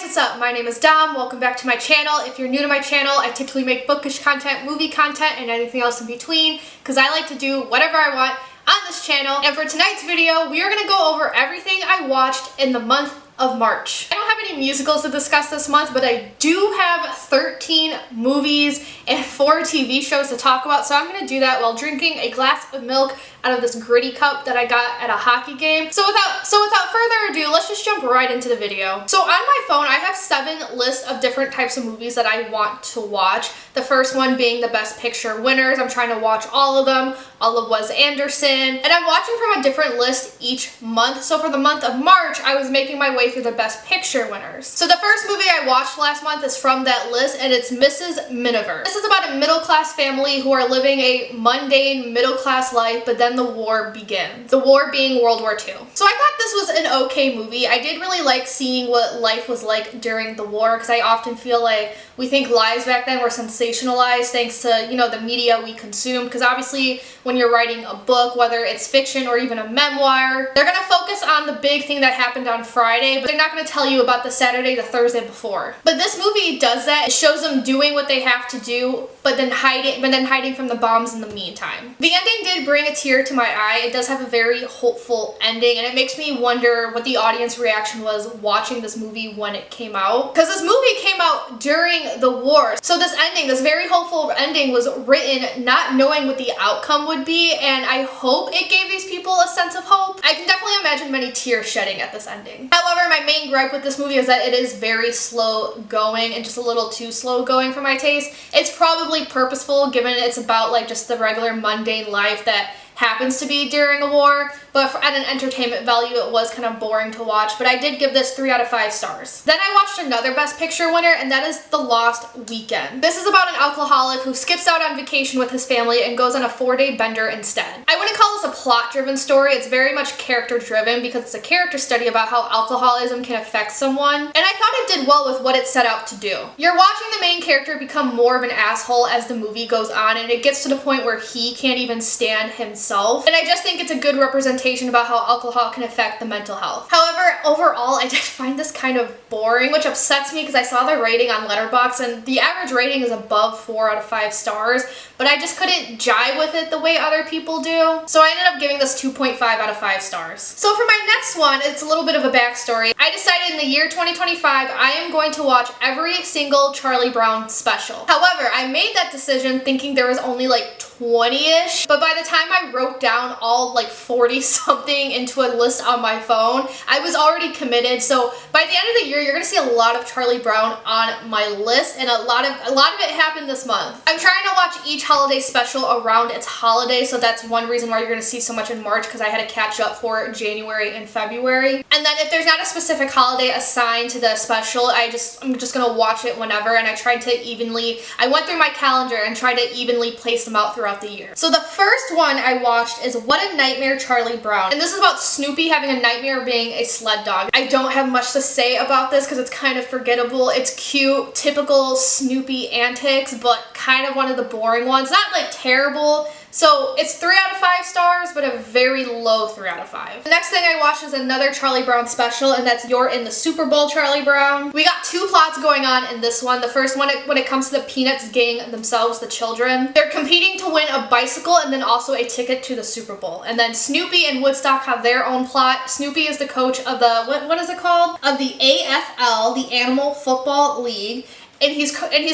what's up? My name is Dom. Welcome back to my channel. If you're new to my channel, I typically make bookish content, movie content, and anything else in between because I like to do whatever I want on this channel. And for tonight's video, we are going to go over everything I watched in the month of March. I don't have any musicals to discuss this month, but I do have 13 movies and 4 TV shows to talk about, so I'm going to do that while drinking a glass of milk out of this gritty cup that I got at a hockey game. So without further ado, let's just jump right into the video. So on my phone, I have 7 lists of different types of movies that I want to watch. The first one being the Best Picture winners. I'm trying to watch all of them, all of Wes Anderson, and I'm watching from a different list each month. So for the month of March, I was making my way through the Best Picture winners. So the first movie I watched last month is from that list, and it's Mrs. Miniver. This is about a middle-class family who are living a mundane middle-class life, but then the war begins. The war being World War II. So I thought this was an okay movie. I did really like seeing what life was like during the war, because I often feel like we think lives back then were sensationalized thanks to, you know, the media we consume, because obviously when you're writing a book, whether it's fiction or even a memoir, they're gonna focus on the big thing that happened on Friday, but they're not gonna tell you about the Saturday, the Thursday before. But this movie does that. It shows them doing what they have to do, but then hiding from the bombs in the meantime. The ending did bring a tear to my eye. It does have a very hopeful ending, and it makes me wonder what the audience reaction was watching this movie when it came out. Because this movie came out during the war. So this ending, this very hopeful ending, was written not knowing what the outcome would be, and I hope it gave these people a sense of hope. I can definitely imagine many tears shedding at this ending. However, my main gripe with this movie is that it is very slow going and just a little too slow going for my taste. It's probably purposeful given it's about like just the regular mundane life that happens to be during a war, but at an entertainment value it was kind of boring to watch, but I did give this 3 out of 5 stars. Then I watched another Best Picture winner, and that is The Lost Weekend. This is about an alcoholic who skips out on vacation with his family and goes on a 4-day bender instead. I wouldn't call this a plot-driven story. It's very much character-driven because it's a character study about how alcoholism can affect someone, and I thought it did well with what it set out to do. You're watching the main character become more of an asshole as the movie goes on, and it gets to the point where he can't even stand himself. And I just think it's a good representation about how alcohol can affect the mental health. However, overall, I did find this kind of boring, which upsets me because I saw the rating on Letterboxd and the average rating is above 4 out of 5 stars, but I just couldn't jive with it the way other people do. So I ended up giving this 2.5 out of 5 stars. So for my next one, it's a little bit of a backstory. I decided in the year 2025, I am going to watch every single Charlie Brown special. However, I made that decision thinking there was only like 20-ish, but by the time I wrote down all like 40 something into a list on my phone, I was already committed. So by the end of the year, you're gonna see a lot of Charlie Brown on my list, and a lot of it happened this month. I'm trying to watch each holiday special around its holiday, so that's one reason why you're gonna see so much in March, because I had to catch up for January and February. And then if there's not a specific holiday assigned to the special, I'm just gonna watch it whenever, and I went through my calendar and tried to evenly place them out throughout the year. So the first one I watched is What a Nightmare, Charlie Brown. And this is about Snoopy having a nightmare of being a sled dog. I don't have much to say about this because it's kind of forgettable. It's cute, typical Snoopy antics, but kind of one of the boring ones. Not like terrible. So it's 3 out of 5 stars, but a very low 3 out of 5. The next thing I watched is another Charlie Brown special, and that's You're in the Super Bowl, Charlie Brown. We got 2 plots going on in this one. The first one, when it comes to the Peanuts gang themselves, the children, they're competing to win a bicycle and then also a ticket to the Super Bowl. And then Snoopy and Woodstock have their own plot. Snoopy is the coach of the, what is it called? Of the AFL, the Animal Football League. And he's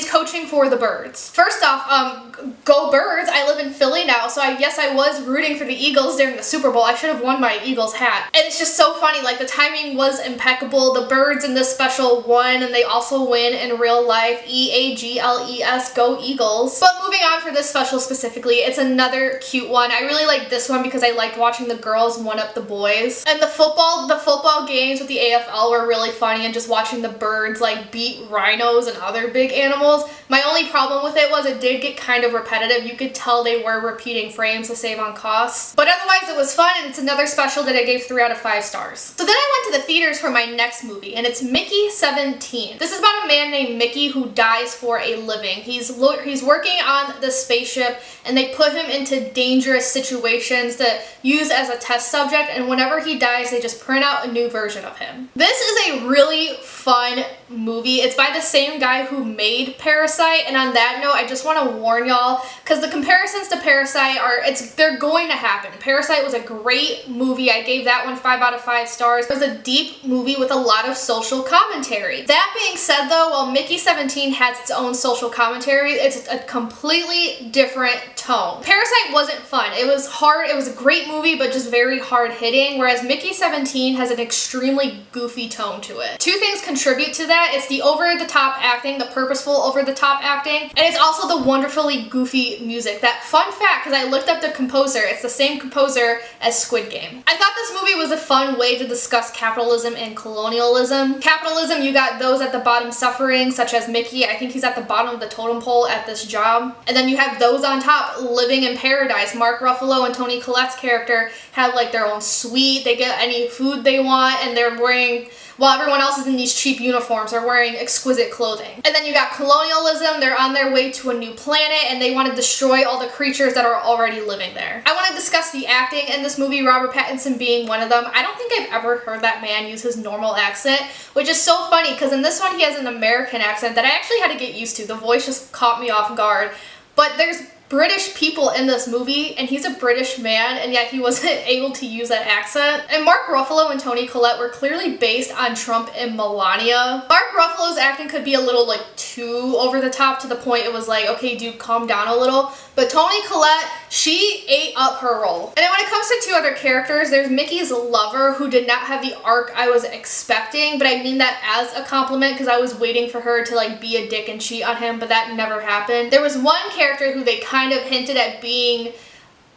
coaching for the Birds. First off, go Birds. I live in Philly now, so I guess I was rooting for the Eagles during the Super Bowl. I should have worn my Eagles hat. And it's just so funny, like the timing was impeccable. The Birds in this special won, and they also win in real life. EAGLES, go Eagles. But moving on for this special specifically, it's another cute one. I really like this one because I liked watching the girls one-up the boys. And the football games with the AFL were really funny, and just watching the Birds like beat rhinos and other big animals. My only problem with it was it did get kind of repetitive. You could tell they were repeating frames to save on costs. But otherwise it was fun, and it's another special that I gave 3 out of 5 stars. So then I went to the theaters for my next movie, and it's Mickey 17. This is about a man named Mickey who dies for a living. He's working on the spaceship, and they put him into dangerous situations to use as a test subject, and whenever he dies, they just print out a new version of him. This is a really fun movie. It's by the same guy who made Parasite, and on that note, I just want to warn y'all, because the comparisons to Parasite they're going to happen. Parasite was a great movie. I gave that one 5 out of 5 stars. It was a deep movie with a lot of social commentary. That being said though, while Mickey 17 has its own social commentary, it's a completely different tone. Parasite wasn't fun. It was hard. It was a great movie, but just very hard hitting, whereas Mickey 17 has an extremely goofy tone to it. Two things contribute to that. It's the over-the-top acting, the purposeful over-the-top acting, and it's also the wonderfully goofy music. That fun fact, because I looked up the composer, it's the same composer as Squid Game. I thought this movie was a fun way to discuss capitalism and colonialism. Capitalism, you got those at the bottom suffering, such as Mickey. I think he's at the bottom of the totem pole at this job. And then you have those on top living in paradise. Mark Ruffalo and Toni Collette's character have like their own suite. They get any food they want, and they're wearing, while everyone else is in these cheap uniforms, they're wearing exquisite clothing. And then you got colonialism. They're on their way to a new planet and they want to destroy all the creatures that are already living there. I want to discuss the acting in this movie, Robert Pattinson being one of them. I don't think I've ever heard that man use his normal accent, which is so funny because in this one he has an American accent that I actually had to get used to. The voice just caught me off guard. But there's British people in this movie, and he's a British man, and yet he wasn't able to use that accent. And Mark Ruffalo and Toni Collette were clearly based on Trump and Melania. Mark Ruffalo's acting could be a little like too over the top, to the point it was like, okay dude, calm down a little. But Toni Collette, she ate up her role. And then when it comes to two other characters, there's Mickey's lover, who did not have the arc I was expecting, but I mean that as a compliment because I was waiting for her to like be a dick and cheat on him, but that never happened. There was one character who they kind of hinted at being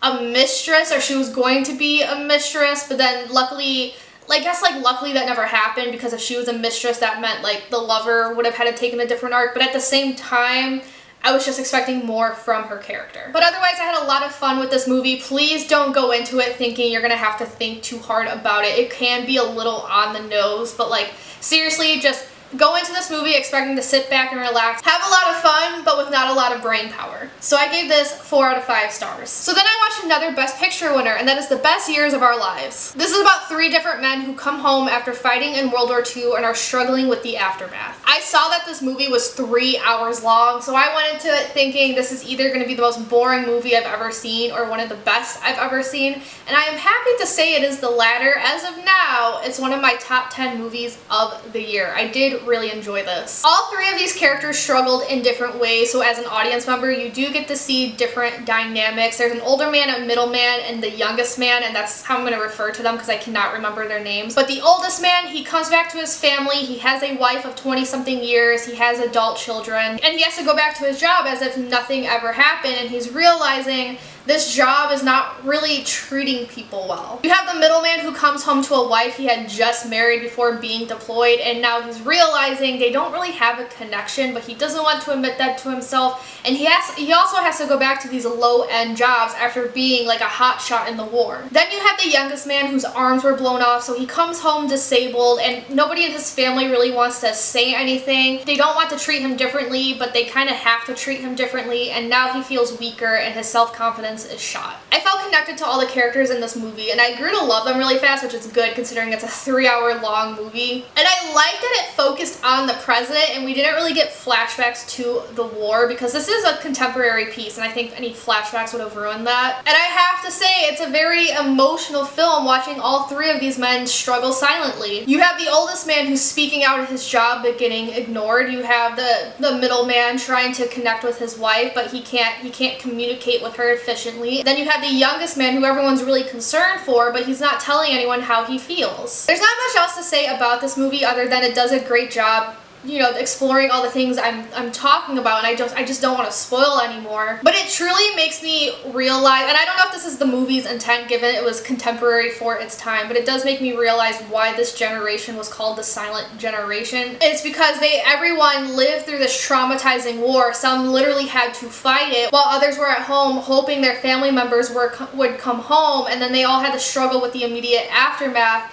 a mistress, or she was going to be a mistress, but then luckily that never happened, because if she was a mistress that meant like the lover would have had to take a different arc, but at the same time I was just expecting more from her character. But otherwise, I had a lot of fun with this movie. Please don't go into it thinking you're gonna have to think too hard about it. It can be a little on the nose, but like seriously, just go into this movie expecting to sit back and relax, have a lot of fun, but with not a lot of brain power. So I gave this 4 out of 5 stars. So then I watched another Best Picture winner, and that is The Best Years of Our Lives. This is about 3 different men who come home after fighting in World War II and are struggling with the aftermath. I saw that this movie was 3 hours long, so I went into it thinking this is either going to be the most boring movie I've ever seen or one of the best I've ever seen, and I am happy to say it is the latter. As of now, it's one of my top 10 movies of the year. I did really enjoy this. All 3 of these characters struggled in different ways, so as an audience member you do get to see different dynamics. There's an older man, a middle man, and the youngest man, and that's how I'm going to refer to them because I cannot remember their names. But the oldest man, he comes back to his family, he has a wife of 20-something years, he has adult children, and he has to go back to his job as if nothing ever happened, and he's realizing this job is not really treating people well. You have the middleman who comes home to a wife he had just married before being deployed, and now he's realizing they don't really have a connection, but he doesn't want to admit that to himself, and he also has to go back to these low-end jobs after being like a hot shot in the war. Then you have the youngest man whose arms were blown off, so he comes home disabled, and nobody in his family really wants to say anything. They don't want to treat him differently, but they kind of have to treat him differently, and now he feels weaker and his self-confidence is shot. I felt connected to all the characters in this movie, and I grew to love them really fast, which is good considering it's a 3-hour long movie. And I liked that it focused on the present, and we didn't really get flashbacks to the war, because this is a contemporary piece, and I think any flashbacks would have ruined that. And I have to say, it's a very emotional film watching all 3 of these men struggle silently. You have the oldest man who's speaking out at his job but getting ignored. You have the middle man trying to connect with his wife, but he can't communicate with her efficiently. Then you have the youngest man who everyone's really concerned for, but he's not telling anyone how he feels. There's not much else to say about this movie other than it does a great job, you know, exploring all the things I'm talking about, and I just don't want to spoil anymore. But it truly makes me realize, and I don't know if this is the movie's intent given it was contemporary for its time, but it does make me realize why this generation was called the silent generation. It's because everyone lived through this traumatizing war. Some literally had to fight it, while others were at home hoping their family members would come home, and then they all had to struggle with the immediate aftermath.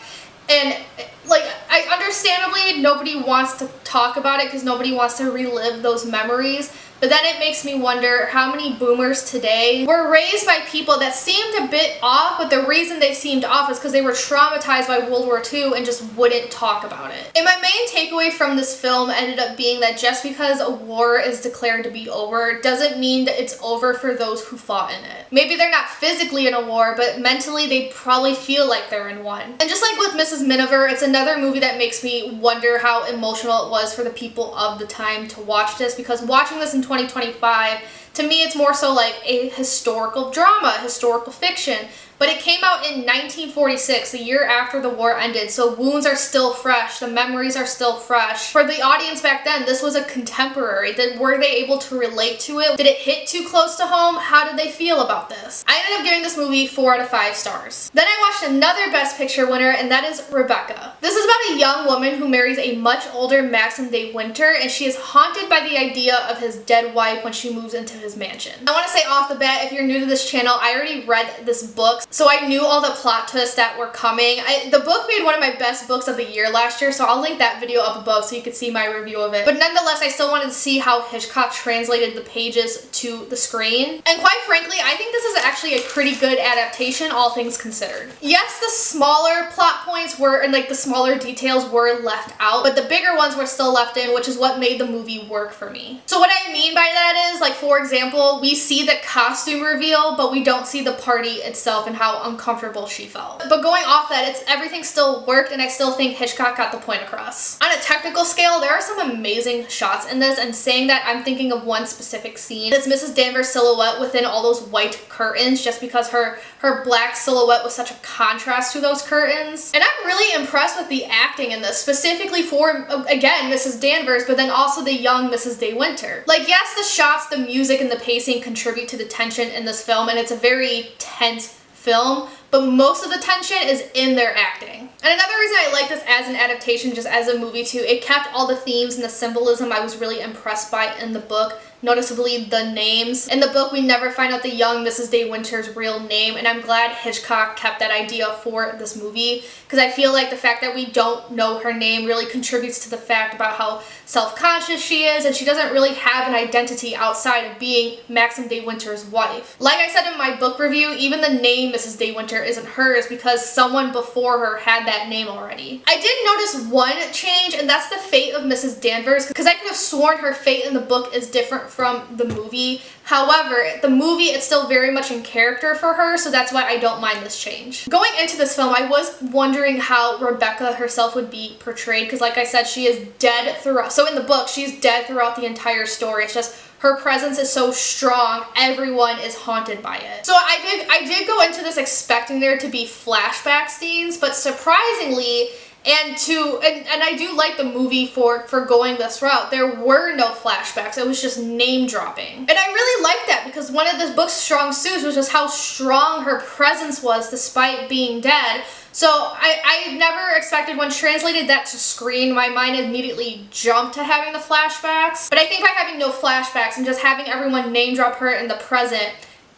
And like, understandably nobody wants to talk about it because nobody wants to relive those memories, But then it makes me wonder how many boomers today were raised by people that seemed a bit off, but the reason they seemed off is because they were traumatized by World War II and just wouldn't talk about it. And my main takeaway from this film ended up being that just because a war is declared to be over doesn't mean that it's over for those who fought in it. Maybe they're not physically in a war, but mentally they probably feel like they're in one. And just like with Mrs. Miniver, it's another movie that makes me wonder how emotional it was for the people of the time to watch this, because watching this in 2025, to me it's more so like a historical drama, historical fiction. But it came out in 1946, the year after the war ended, so wounds are still fresh, the memories are still fresh. For the audience back then, this was a contemporary. Were they able to relate to it? Did it hit too close to home? How did they feel about this? I ended up giving this movie 4 out of 5 stars. Then I watched another Best Picture winner, and that is Rebecca. This is about a young woman who marries a much older Maxim de Winter, and she is haunted by the idea of his dead wife when she moves into his mansion. I want to say off the bat, if you're new to this channel, I already read this book, so I knew all the plot twists that were coming. The book made one of my best books of the year last year, so I'll link that video up above so you can see my review of it. But nonetheless, I still wanted to see how Hitchcock translated the pages to the screen. And quite frankly, I think this is actually a pretty good adaptation, all things considered. Yes, the smaller plot points were, and like the smaller details were left out, but the bigger ones were still left in, which is what made the movie work for me. So what I mean by that is, like, for example, we see the costume reveal, but we don't see the party itself and how uncomfortable she felt. But going off that, everything still worked, and I still think Hitchcock got the point across. On a technical scale, there are some amazing shots in this, and saying that, I'm thinking of one specific scene. It's Mrs. Danvers' silhouette within all those white curtains, just because her black silhouette was such a contrast to those curtains. And I'm really impressed with the acting in this, specifically for, again, Mrs. Danvers, but then also the young Mrs. de Winter. Like, yes, the shots, the music, and the pacing contribute to the tension in this film, and it's a very tense film, but most of the tension is in their acting. And another reason I like this as an adaptation, just as a movie too, it kept all the themes and the symbolism I was really impressed by in the book, noticeably the names. In the book, we never find out the young Mrs. de Winter's real name, and I'm glad Hitchcock kept that idea for this movie, because I feel like the fact that we don't know her name really contributes to the fact about how self-conscious she is, and she doesn't really have an identity outside of being Maxim de Winter's wife. Like I said in my book review, even the name Mrs. de Winter isn't hers because someone before her had that name already. I did notice one change, and that's the fate of Mrs. Danvers, because I could have sworn her fate in the book is different from the movie. However, the movie, it's still very much in character for her, so that's why I don't mind this change. Going into this film, I was wondering how Rebecca herself would be portrayed, because like I said, she is dead throughout. So in the book, she's dead throughout the entire story. It's just her presence is so strong, everyone is haunted by it. So I did go into this expecting there to be flashback scenes, but surprisingly, and I do like the movie for going this route, there were no flashbacks, it was just name dropping. And I really liked that, because one of the book's strong suits was just how strong her presence was despite being dead. So I never expected, when translated that to screen, my mind immediately jumped to having the flashbacks. But I think by having no flashbacks and just having everyone name drop her in the present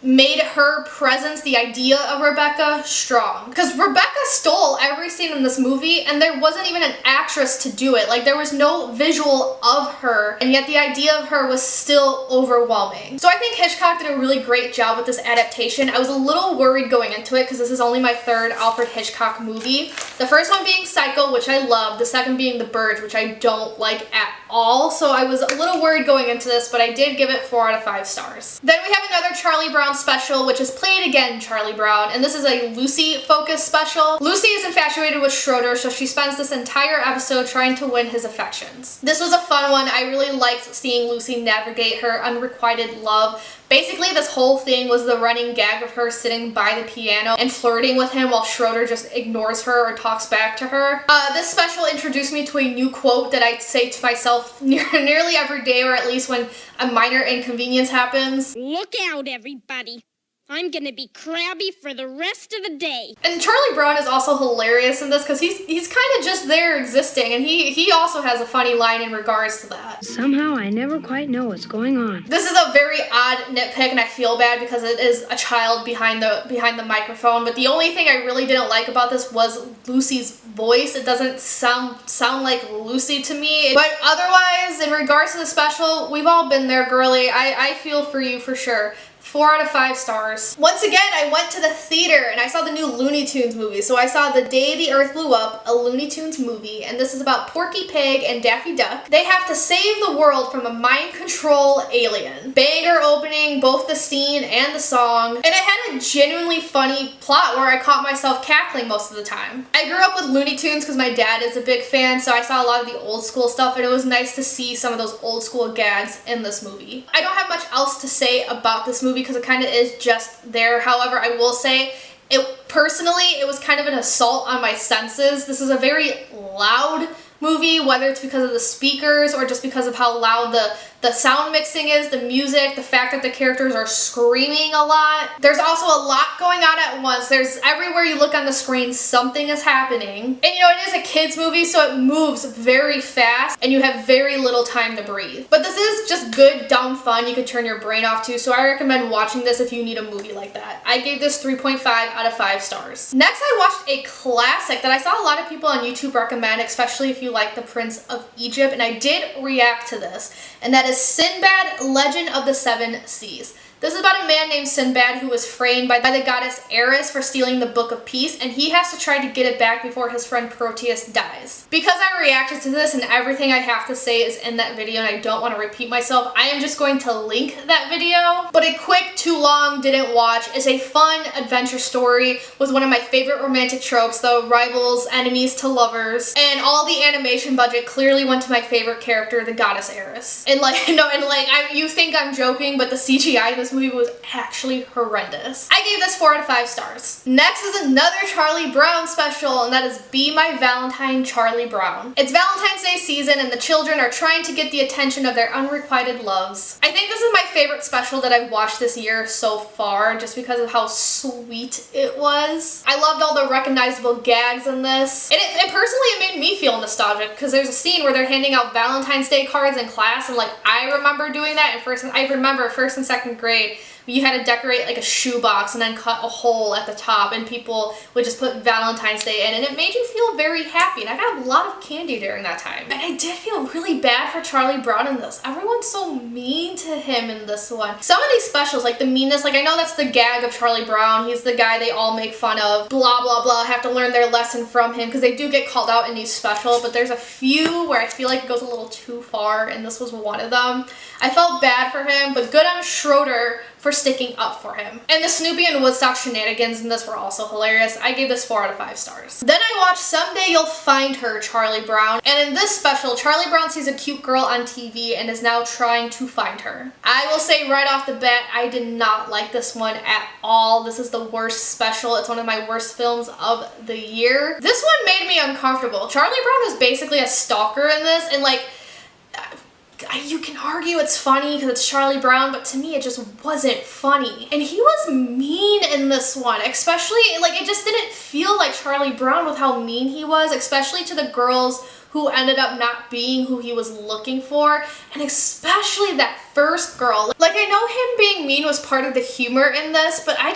made her presence, the idea of Rebecca, strong. Because Rebecca stole every scene in this movie, and there wasn't even an actress to do it. Like, there was no visual of her, and yet the idea of her was still overwhelming. So I think Hitchcock did a really great job with this adaptation. I was a little worried going into it, because this is only my third Alfred Hitchcock movie. The first one being Psycho, which I love. The second being The Birds, which I don't like at all. So I was a little worried going into this, but I did give it 4 out of 5 stars. Then we have another Charlie Brown special, which is Play It Again, Charlie Brown, and this is a Lucy focused special. Lucy is infatuated with Schroeder, so she spends this entire episode trying to win his affections. This was a fun one. I really liked seeing Lucy navigate her unrequited love. Basically, this whole thing was the running gag of her sitting by the piano and flirting with him while Schroeder just ignores her or talks back to her. This special introduced me to a new quote that I say to myself nearly every day, or at least when a minor inconvenience happens. Look out, everybody. I'm gonna be crabby for the rest of the day. And Charlie Brown is also hilarious in this because he's kind of just there existing, and he also has a funny line in regards to that. Somehow I never quite know what's going on. This is a very odd nitpick, and I feel bad because it is a child behind the microphone. But the only thing I really didn't like about this was Lucy's voice. It doesn't sound like Lucy to me. But otherwise, in regards to the special, we've all been there, girly. I feel for you for sure. 4 out of 5 stars. Once again, I went to the theater and I saw the new Looney Tunes movie. So I saw The Day the Earth Blew Up, a Looney Tunes movie, and this is about Porky Pig and Daffy Duck. They have to save the world from a mind control alien. Banger opening, both the scene and the song, and it had a genuinely funny plot where I caught myself cackling most of the time. I grew up with Looney Tunes because my dad is a big fan, so I saw a lot of the old school stuff, and it was nice to see some of those old school gags in this movie. I don't have much else to say about this movie because it kind of is just there. However, I will say it was kind of an assault on my senses. This is a very loud movie, whether it's because of the speakers or just because of how loud the sound mixing is, the music, the fact that the characters are screaming a lot. There's also a lot going on at once. There's everywhere you look on the screen, something is happening. And you know, it is a kids movie, so it moves very fast and you have very little time to breathe. But this is just good, dumb fun you could turn your brain off to, so I recommend watching this if you need a movie like that. I gave this 3.5 out of 5 stars. Next, I watched a classic that I saw a lot of people on YouTube recommend, especially if you like The Prince of Egypt, and I did react to this, and that is Sinbad, Legend of the Seven Seas. This is about a man named Sinbad who was framed by the goddess Eris for stealing the Book of Peace, and he has to try to get it back before his friend Proteus dies. Because I reacted to this and everything I have to say is in that video and I don't want to repeat myself, I am just going to link that video. But a quick, too long, didn't watch is a fun adventure story with one of my favorite romantic tropes, the rivals, enemies to lovers, and all the animation budget clearly went to my favorite character, the goddess Eris. And you think I'm joking, but the CGI in this movie was actually horrendous. I gave this 4 out of 5 stars. Next is another Charlie Brown special, and that is Be My Valentine, Charlie Brown. It's Valentine's Day season and the children are trying to get the attention of their unrequited loves. I think this is my favorite special that I've watched this year so far, just because of how sweet it was. I loved all the recognizable gags in this. And personally, it made me feel nostalgic because there's a scene where they're handing out Valentine's Day cards in class, and I remember doing that I remember first and second grade. You had to decorate like a shoebox and then cut a hole at the top, and people would just put Valentine's Day in, and it made you feel very happy, and I got a lot of candy during that time. And I did feel really bad for Charlie Brown in this. Everyone's so mean to him in this one. Some of these specials, like the meanness, I know that's the gag of Charlie Brown. He's the guy they all make fun of, blah blah blah, have to learn their lesson from him, because they do get called out in these specials, but there's a few where I feel like it goes a little too far, and this was one of them. I felt bad for him, but good on Schroeder for sticking up for him. And the Snoopy and Woodstock shenanigans in this were also hilarious. I gave this 4 out of 5 stars. Then I watched Someday You'll Find Her, Charlie Brown. And in this special, Charlie Brown sees a cute girl on TV and is now trying to find her. I will say right off the bat, I did not like this one at all. This is the worst special. It's one of my worst films of the year. This one made me uncomfortable. Charlie Brown is basically a stalker in this, and you can argue it's funny because it's Charlie Brown, but to me it just wasn't funny. And he was mean in this one, especially, it just didn't feel like Charlie Brown with how mean he was, especially to the girls who ended up not being who he was looking for, and especially that first girl. I know him being mean was part of the humor in this, but I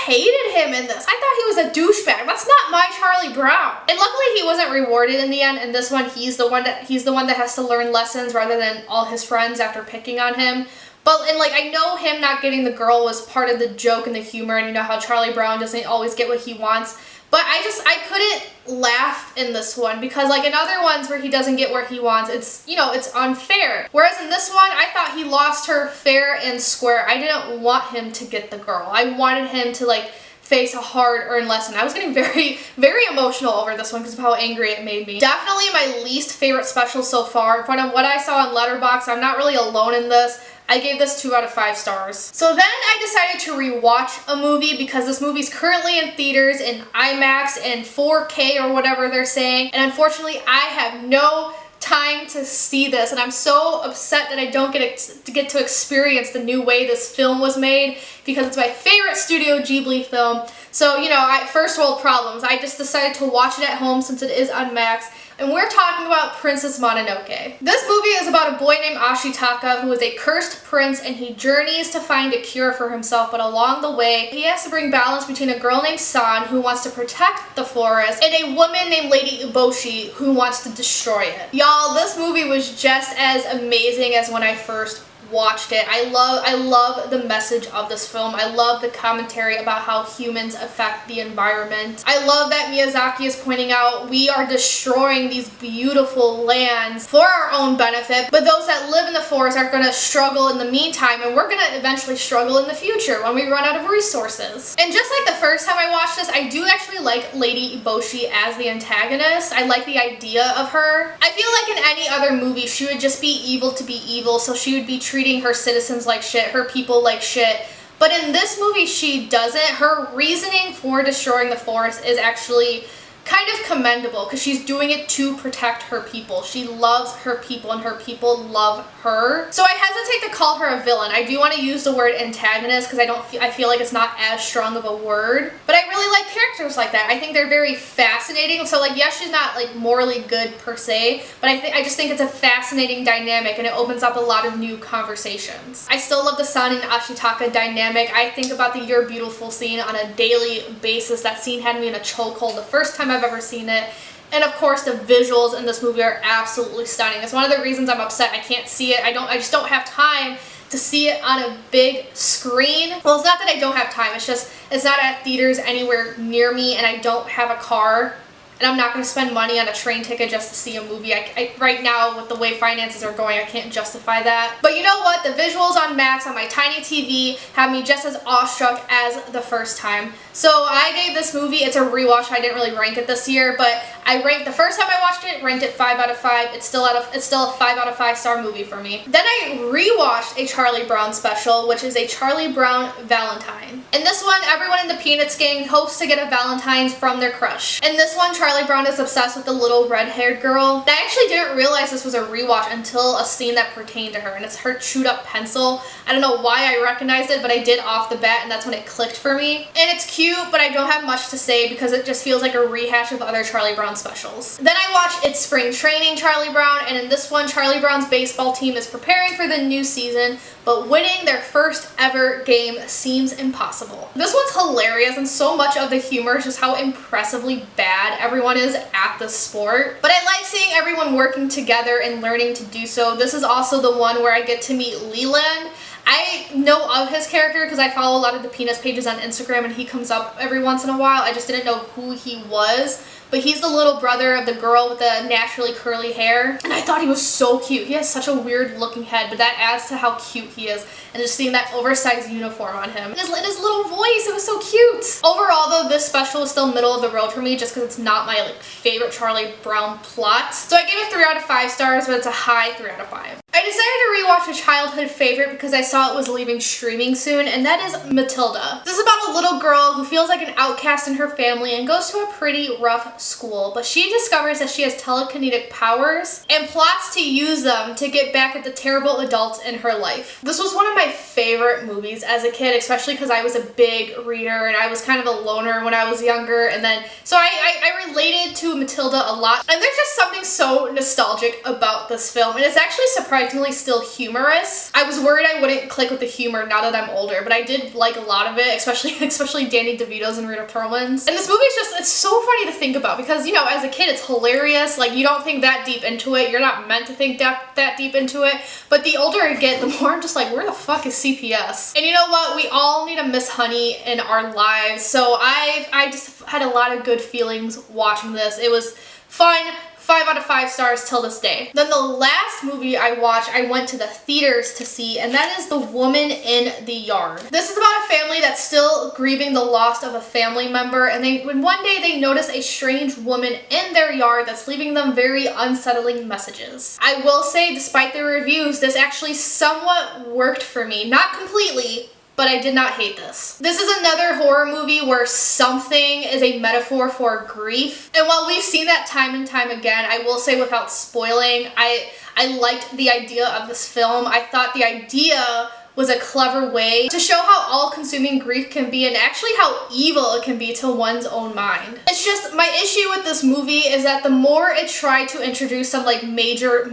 hated him in this. I thought he was a douchebag. That's not my Charlie Brown. And luckily he wasn't rewarded in the end. In this one, he's the one that has to learn lessons rather than all his friends after picking on him. But, I know him not getting the girl was part of the joke and the humor, and you know how Charlie Brown doesn't always get what he wants. But I couldn't laugh in this one because in other ones where he doesn't get where he wants, it's unfair. Whereas in this one, I thought he lost her fair and square. I didn't want him to get the girl. I wanted him to face a hard-earned lesson. I was getting very, very emotional over this one because of how angry it made me. Definitely my least favorite special so far. In front of what I saw on Letterboxd, I'm not really alone in this. I gave this 2 out of 5 stars. So then I decided to rewatch a movie because this movie's currently in theaters in IMAX and 4K or whatever they're saying. And unfortunately, I have no time to see this, and I'm so upset that I don't get to experience the new way this film was made, because it's my favorite Studio Ghibli film. So, you know, first world problems. I just decided to watch it at home since it is on Max. And we're talking about Princess Mononoke. This movie is about a boy named Ashitaka who is a cursed prince, and he journeys to find a cure for himself, but along the way, he has to bring balance between a girl named San who wants to protect the forest and a woman named Lady Uboshi who wants to destroy it. Y'all, this movie was just as amazing as when I first watched it. I love the message of this film. I love the commentary about how humans affect the environment. I love that Miyazaki is pointing out we are destroying these beautiful lands for our own benefit, but those that live in the forest are going to struggle in the meantime, and we're going to eventually struggle in the future when we run out of resources. And just like the first time I watched this, I do actually like Lady Uboshi as the antagonist. I like the idea of her. I feel like in any other movie she would just be evil to be evil, so she would be treating her citizens like shit, her people like shit. But in this movie, she doesn't. Her reasoning for destroying the forest is actually kind of commendable, because she's doing it to protect her people. She loves her people, and her people love her. So I hesitate to call her a villain. I do want to use the word antagonist because I feel like it's not as strong of a word. But I really like characters like that. I think they're very fascinating. So like, yes, she's not like morally good per se, but I just think it's a fascinating dynamic, and it opens up a lot of new conversations. I still love the San and Ashitaka dynamic. I think about the You're Beautiful scene on a daily basis. That scene had me in a chokehold the first time I've ever seen it. And of course, the visuals in this movie are absolutely stunning. It's one of the reasons I'm upset I can't see it. I just don't have time to see it on a big screen. Well, it's not that I don't have time, it's just it's not at theaters anywhere near me, and I don't have a car. And I'm not going to spend money on a train ticket just to see a movie. Right now, with the way finances are going, I can't justify that. But you know what? The visuals on Max on my tiny TV have me just as awestruck as the first time. So I gave this movie, it's a rewatch. I didn't really rank it this year, but I ranked the first time I watched it, ranked it 5 out of 5. It's still a 5 out of 5 star movie for me. Then I rewatched a Charlie Brown special, which is a Charlie Brown Valentine. In this one, everyone in the Peanuts gang hopes to get a Valentine's from their crush. In this one, Charlie Brown is obsessed with the little red-haired girl. I actually didn't realize this was a rewatch until a scene that pertained to her, and it's her chewed up pencil. I don't know why I recognized it, but I did off the bat, and that's when it clicked for me. And it's cute, but I don't have much to say because it just feels like a rehash of other Charlie Brown specials. Then I watched It's Spring Training Charlie Brown, and in this one, Charlie Brown's baseball team is preparing for the new season, but winning their first ever game seems impossible. This one's hilarious, and so much of the humor is just how impressively bad everyone is at the sport. But I like seeing everyone working together and learning to do so. This is also the one where I get to meet Leland. I know of his character because I follow a lot of the Peanuts pages on Instagram, and he comes up every once in a while. I just didn't know who he was. But he's the little brother of the girl with the naturally curly hair. And I thought he was so cute. He has such a weird looking head, but that adds to how cute he is. And just seeing that oversized uniform on him. And his little voice, it was so cute. Overall though, this special is still middle of the road for me just because it's not my favorite Charlie Brown plot. So I gave it 3 out of 5 stars, but it's a high 3 out of 5. I decided to rewatch a childhood favorite because I saw it was leaving streaming soon, and that is Matilda. This is about a little girl who feels like an outcast in her family and goes to a pretty rough school, but she discovers that she has telekinetic powers and plots to use them to get back at the terrible adults in her life. This was one of my favorite movies as a kid, especially because I was a big reader and I was kind of a loner when I was younger, and then so I related to Matilda a lot, and there's just something so nostalgic about this film, and it's actually surprisingly still humorous. I was worried I wouldn't click with the humor now that I'm older, but I did like a lot of it, especially Danny DeVito's and Rita Perlman's. And this movie is just, it's so funny to think about because, you know, as a kid it's hilarious. Like, you don't think that deep into it. You're not meant to think that deep into it. But the older I get, the more I'm just like, where the fuck is CPS? And you know what? We all need a Miss Honey in our lives. So I just had a lot of good feelings watching this. It was fun. 5 out of 5 stars till this day. Then the last movie I watched, I went to the theaters to see, and that is The Woman in the Yard. This is about a family that's still grieving the loss of a family member, and when one day they notice a strange woman in their yard that's leaving them very unsettling messages. I will say, despite the reviews, this actually somewhat worked for me. Not completely, but I did not hate this. This is another horror movie where something is a metaphor for grief. And while we've seen that time and time again, I will say without spoiling, I liked the idea of this film. I thought the idea was a clever way to show how all-consuming grief can be and actually how evil it can be to one's own mind. It's just, my issue with this movie is that the more it tried to introduce some like major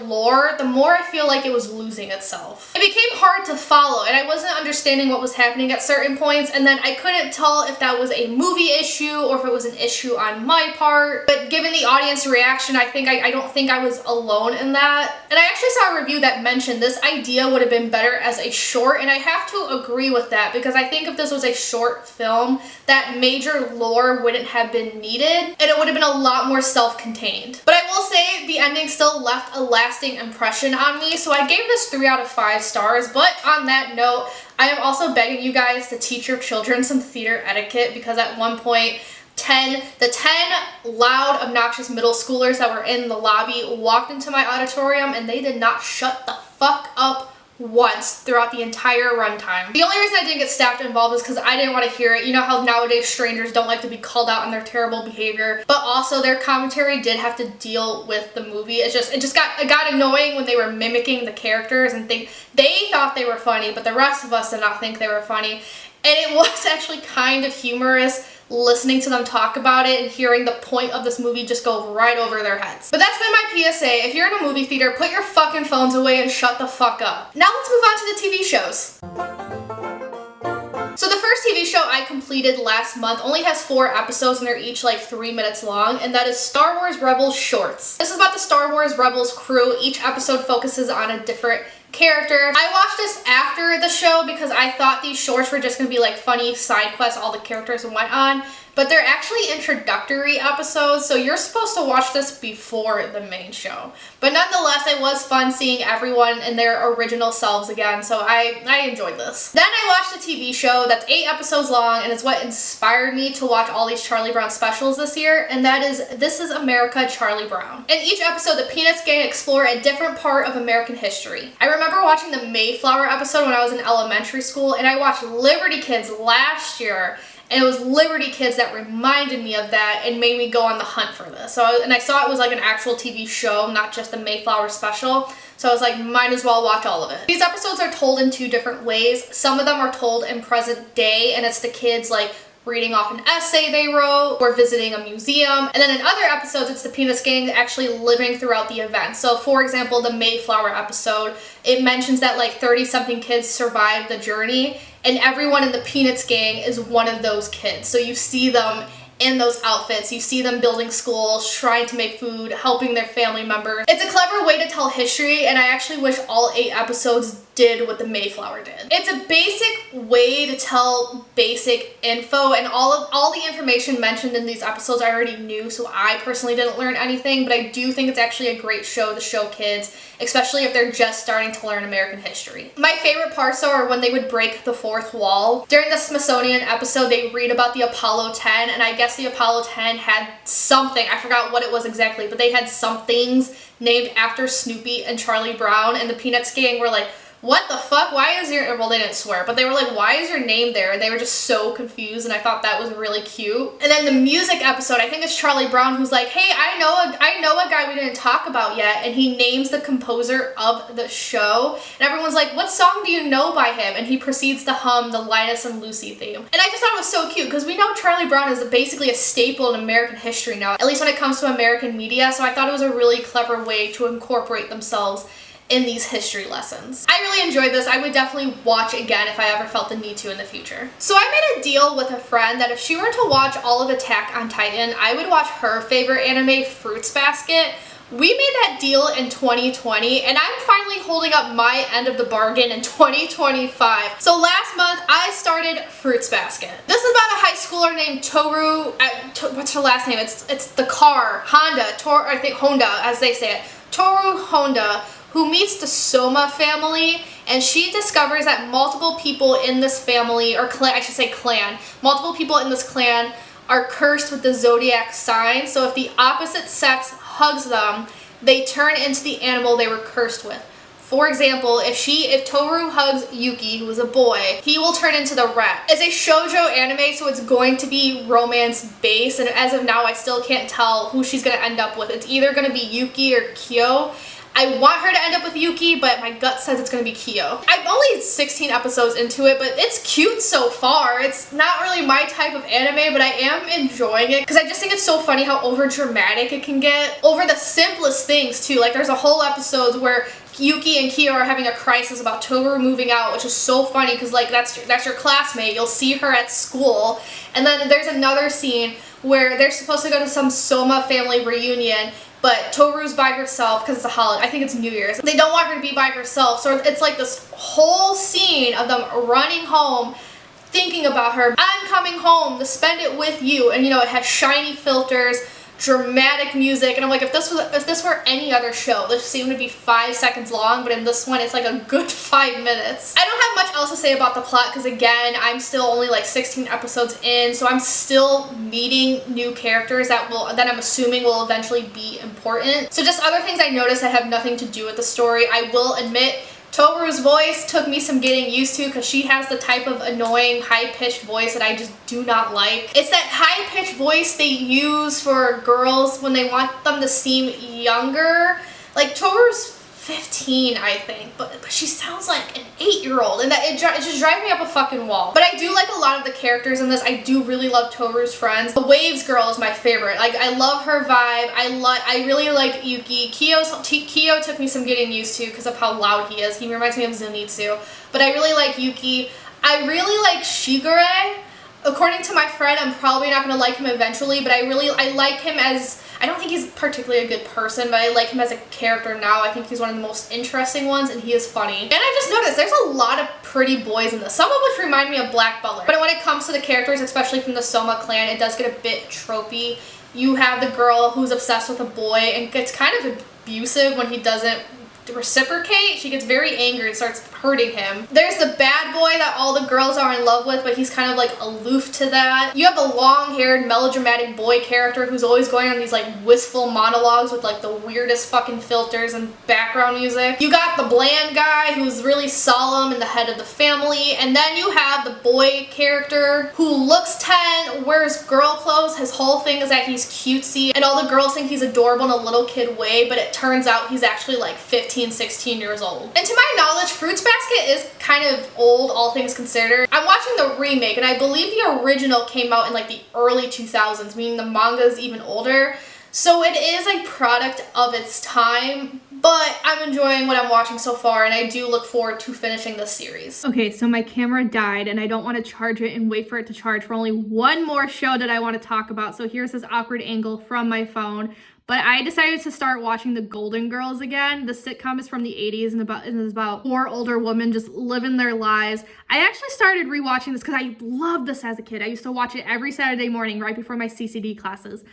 lore, the more I feel like it was losing itself. It became hard to follow and I wasn't understanding what was happening at certain points, and then I couldn't tell if that was a movie issue or if it was an issue on my part. But given the audience reaction, I don't think I was alone in that. And I actually saw a review that mentioned this idea would have been better as a short, and I have to agree with that because I think if this was a short film, that major lore wouldn't have been needed and it would have been a lot more self-contained. But I will say the ending still left a lasting impression on me, so I gave this 3 out of 5 stars. But on that note, I am also begging you guys to teach your children some theater etiquette, because at one point the 10 loud, obnoxious middle schoolers that were in the lobby walked into my auditorium and they did not shut the fuck up once throughout the entire runtime. The only reason I didn't get staff involved is because I didn't want to hear it. You know how nowadays strangers don't like to be called out on their terrible behavior, but also their commentary did have to deal with the movie. It got annoying when they were mimicking the characters and they thought they were funny, but the rest of us did not think they were funny. And it was actually kind of humorous listening to them talk about it and hearing the point of this movie just go right over their heads. But that's been my PSA. If you're in a movie theater, put your fucking phones away and shut the fuck up. Now let's move on to the TV shows. So the first TV show I completed last month only has 4 episodes and they're each like 3 minutes long, and that is Star Wars Rebels Shorts. This is about the Star Wars Rebels crew. Each episode focuses on a different character. I watched this after the show because I thought these shorts were just gonna be like funny side quests all the characters went on, but they're actually introductory episodes, so you're supposed to watch this before the main show. But nonetheless, it was fun seeing everyone in their original selves again, so I enjoyed this. Then I watched a TV show that's 8 episodes long, and it's what inspired me to watch all these Charlie Brown specials this year, and that is This Is America, Charlie Brown. In each episode, the Peanuts gang explore a different part of American history. I remember watching the Mayflower episode when I was in elementary school, and I watched Liberty Kids last year, and it was Liberty Kids that reminded me of that and made me go on the hunt for this. And I saw it was like an actual TV show, not just the Mayflower special. So I was like, might as well watch all of it. These episodes are told in 2 different ways. Some of them are told in present day, and it's the kids like reading off an essay they wrote or visiting a museum. And then in other episodes, it's the Peanuts gang actually living throughout the event. So for example, the Mayflower episode, it mentions that like 30-something kids survived the journey, and everyone in the Peanuts gang is one of those kids. So you see them in those outfits, you see them building schools, trying to make food, helping their family members. It's a clever way to tell history, and I actually wish all 8 episodes did what the Mayflower did. It's a basic way to tell basic info, and all the information mentioned in these episodes I already knew, so I personally didn't learn anything, but I do think it's actually a great show to show kids, especially if they're just starting to learn American history. My favorite parts though are when they would break the 4th wall. During the Smithsonian episode, they read about the Apollo 10, and I guess the Apollo 10 had something, I forgot what it was exactly, but they had some things named after Snoopy and Charlie Brown, and the Peanuts gang were like, what the fuck? Why is your, well, they didn't swear, but they were like, why is your name there? And they were just so confused, and I thought that was really cute. And then the music episode, I think it's Charlie Brown who's like, hey, I know a guy we didn't talk about yet, and he names the composer of the show, and everyone's like, what song do you know by him? And he proceeds to hum the Linus and Lucy theme. And I just thought it was so cute, because we know Charlie Brown is basically a staple in American history now, at least when it comes to American media, so I thought it was a really clever way to incorporate themselves in these history lessons. I really enjoyed this. I would definitely watch again if I ever felt the need to in the future. So I made a deal with a friend that if she were to watch all of Attack on Titan, I would watch her favorite anime, Fruits Basket. We made that deal in 2020, and I'm finally holding up my end of the bargain in 2025. So last month, I started Fruits Basket. This is about a high schooler named Toru, what's her last name? It's the car, Honda, I think Honda, as they say it. Toru Honda, who meets the Soma family, and she discovers that multiple people in this family, or clan, I should say clan, multiple people in this clan are cursed with the zodiac sign, so if the opposite sex hugs them, they turn into the animal they were cursed with. For example, if Toru hugs Yuki, who is a boy, he will turn into the rat. It's a shoujo anime, so it's going to be romance based, and as of now I still can't tell who she's gonna end up with. It's either gonna be Yuki or Kyo. I want her to end up with Yuki, but my gut says it's gonna be Kyo. I'm only 16 episodes into it, but it's cute so far. It's not really my type of anime, but I am enjoying it because I just think it's so funny how over dramatic it can get over the simplest things too. Like there's a whole episode where Yuki and Kyo are having a crisis about Toru moving out, which is so funny because like that's your classmate. You'll see her at school, and then there's another scene where they're supposed to go to some Soma family reunion, but Toru's by herself because it's a holiday. I think it's New Year's. They don't want her to be by herself, so it's like this whole scene of them running home, thinking about her. I'm coming home to spend it with you, and you know it has shiny filters, dramatic music, and I'm like, if this were any other show, this seemed to be 5 seconds long, but in this one it's like a good 5 minutes. I don't have much else to say about the plot because again, I'm still only like 16 episodes in, so I'm still meeting new characters that I'm assuming will eventually be important. So just other things I noticed that have nothing to do with the story. I will admit Toru's voice took me some getting used to because she has the type of annoying high-pitched voice that I just do not like. It's that high-pitched voice they use for girls when they want them to seem younger. Like Toru's 15, I think, but she sounds like an 8-year-old, and it just drives me up a fucking wall. But I do like a lot of the characters in this. I do really love Toru's friends. The Waves girl is my favorite. Like I love her vibe. I really like Yuki. Kyo took me some getting used to because of how loud he is. He reminds me of Zenitsu. But I really like Yuki. I really like Shigure. According to my friend, I'm probably not gonna like him eventually, but I like him as, I don't think he's particularly a good person, but I like him as a character now. I think he's one of the most interesting ones, and he is funny. And I just noticed there's a lot of pretty boys in this, some of which remind me of Black Butler. But when it comes to the characters, especially from the Soma clan, it does get a bit tropey. You have the girl who's obsessed with a boy and gets kind of abusive when he doesn't reciprocate. She gets very angry and starts hurting him. There's the bad boy that all the girls are in love with, but he's kind of like aloof to that. You have the long-haired melodramatic boy character who's always going on these like wistful monologues with like the weirdest fucking filters and background music. You got the bland guy who's really solemn and the head of the family, and then you have the boy character who looks 10, wears girl clothes. His whole thing is that he's cutesy and all the girls think he's adorable in a little kid way, but it turns out he's actually like 15, 16 years old. And to my knowledge, Fruits Basket is kind of old, all things considered. I'm watching the remake, and I believe the original came out in like the early 2000s, meaning the manga is even older. So it is a product of its time, but I'm enjoying what I'm watching so far, and I do look forward to finishing this series. Okay, so my camera died, and I don't want to charge it and wait for it to charge for only one more show that I want to talk about. So here's this awkward angle from my phone. But I decided to start watching The Golden Girls again. The sitcom is from the 80s and is about 4 older women just living their lives. I actually started rewatching this because I loved this as a kid. I used to watch it every Saturday morning right before my CCD classes.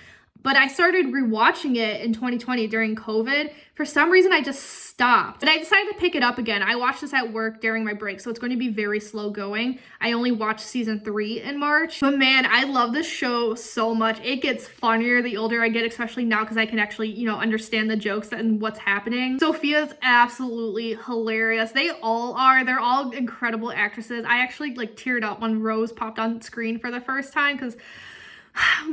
But I started rewatching it in 2020 during COVID. For some reason, I just stopped. But I decided to pick it up again. I watched this at work during my break, so it's going to be very slow going. I only watched season 3 in March. But man, I love this show so much. It gets funnier the older I get, especially now because I can actually, understand the jokes and what's happening. Sophia's absolutely hilarious. They all are. They're all incredible actresses. I actually teared up when Rose popped on screen for the first time because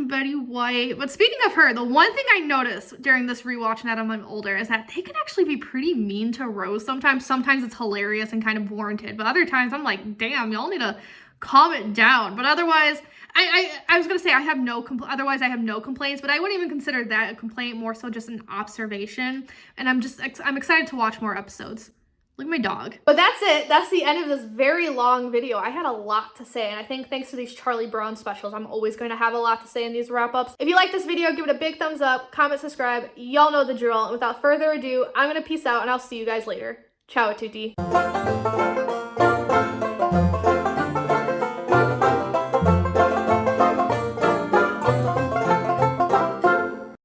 Betty White. But speaking of her, the one thing I noticed during this rewatch now that I'm older is that they can actually be pretty mean to Rose sometimes. Sometimes it's hilarious and kind of warranted, but other times I'm like, damn, y'all need to calm it down. But otherwise, I was gonna say I have no complaints, but I wouldn't even consider that a complaint, more so just an observation. And I'm excited to watch more episodes. Look at my dog. But that's it. That's the end of this very long video. I had a lot to say, and I think thanks to these Charlie Brown specials, I'm always going to have a lot to say in these wrap-ups. If you like this video, give it a big thumbs up, comment, subscribe. Y'all know the drill. And without further ado, I'm going to peace out, and I'll see you guys later. Ciao a tutti.